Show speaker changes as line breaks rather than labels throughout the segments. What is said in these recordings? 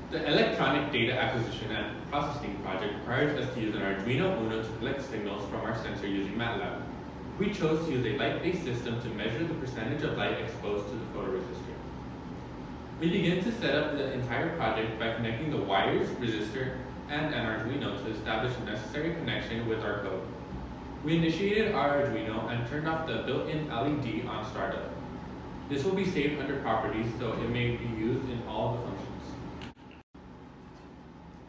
The electronic data acquisition and processing project requires us to use an Arduino Uno to collect signals from our sensor using MATLAB. We chose to use a light-based system to measure the percentage of light exposed to the photoresistor. We begin to set up the entire project by connecting the wires, resistor, and an Arduino to establish the necessary connection with our code. We initiated our Arduino and turned off the built-in LED on startup. This will be saved under properties so it may be used in all the functions.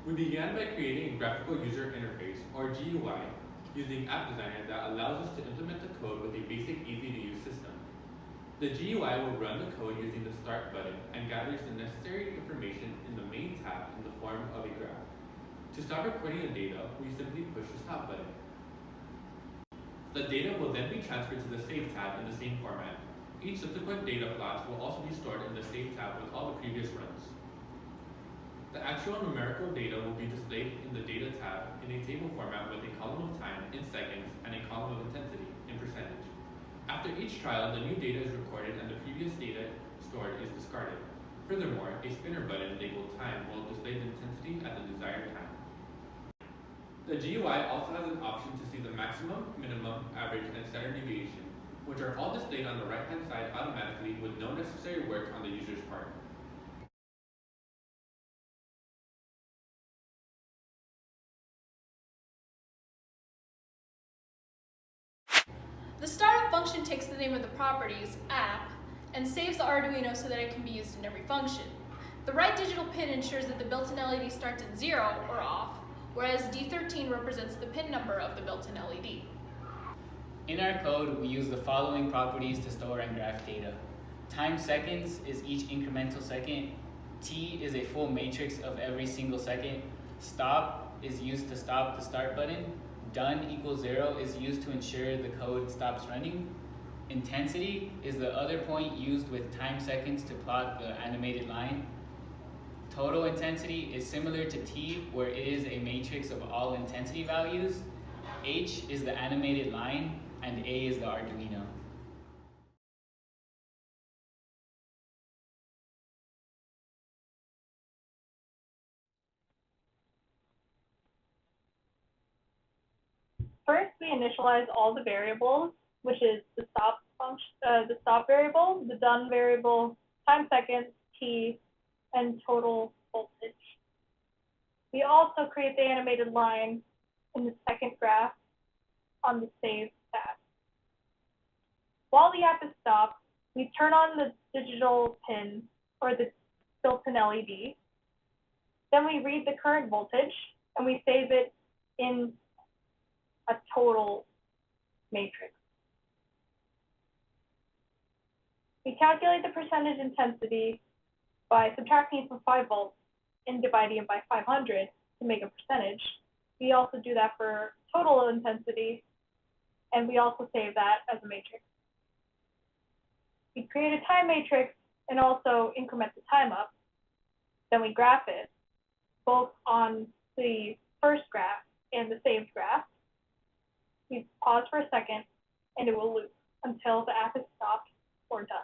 We began by creating a graphical user interface, or GUI, using App Designer that allows us to implement the code with a basic, easy-to-use system. The GUI will run the code using the Start button and gathers the necessary information in the main tab in the form of a graph. To stop recording the data, we simply push the Stop button. The data will then be transferred to the Save tab in the same format. Each subsequent data plots will also be stored in the Save tab with all the previous runs. The actual numerical data will be displayed in the Data tab in a table format with a column of time in seconds and a column of intensity in percentage. After each trial, the new data is recorded and the previous data stored is discarded. Furthermore, a spinner button labeled Time will display the intensity at the desired time. The GUI also has an option to see the maximum, minimum, average, and standard deviation, which are all displayed on the right-hand side automatically with no necessary work on the user's part.
The startup function takes the name of the properties, app, and saves the Arduino so that it can be used in every function. The right digital pin ensures that the built-in LED starts at 0 or off, whereas D13 represents the pin number of the built-in LED.
In our code, we use the following properties to store and graph data. Time seconds is each incremental second. T is a full matrix of every single second. Stop is used to stop the start button. Done equals 0 is used to ensure the code stops running. Intensity is the other point used with time seconds to plot the animated line. Total intensity is similar to T, where it is a matrix of all intensity values. H is the animated line, and A is the Arduino.
First, we initialize all the variables, which is the stop function, the stop variable, the done variable, time seconds, t, and total voltage. We also create the animated line in the second graph on the Save tab. While the app is stopped, we turn on the digital pin or the built-in LED. Then we read the current voltage and we save it in a total matrix. We calculate the percentage intensity by subtracting it from 5 volts and dividing it by 500 to make a percentage. We also do that for total intensity, and we also save that as a matrix. We create a time matrix and also increment the time up. Then we graph it, both on the first graph and the saved graph. We pause for a second, and it will loop until the app is stopped or done.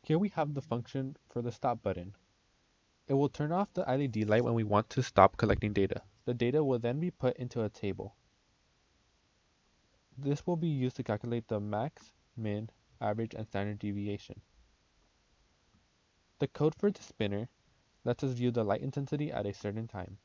Here we have the function for the stop button. It will turn off the LED light when we want to stop collecting data. The data will then be put into a table. This will be used to calculate the max, min, average, and standard deviation. The code for the spinner lets us view the light intensity at a certain time.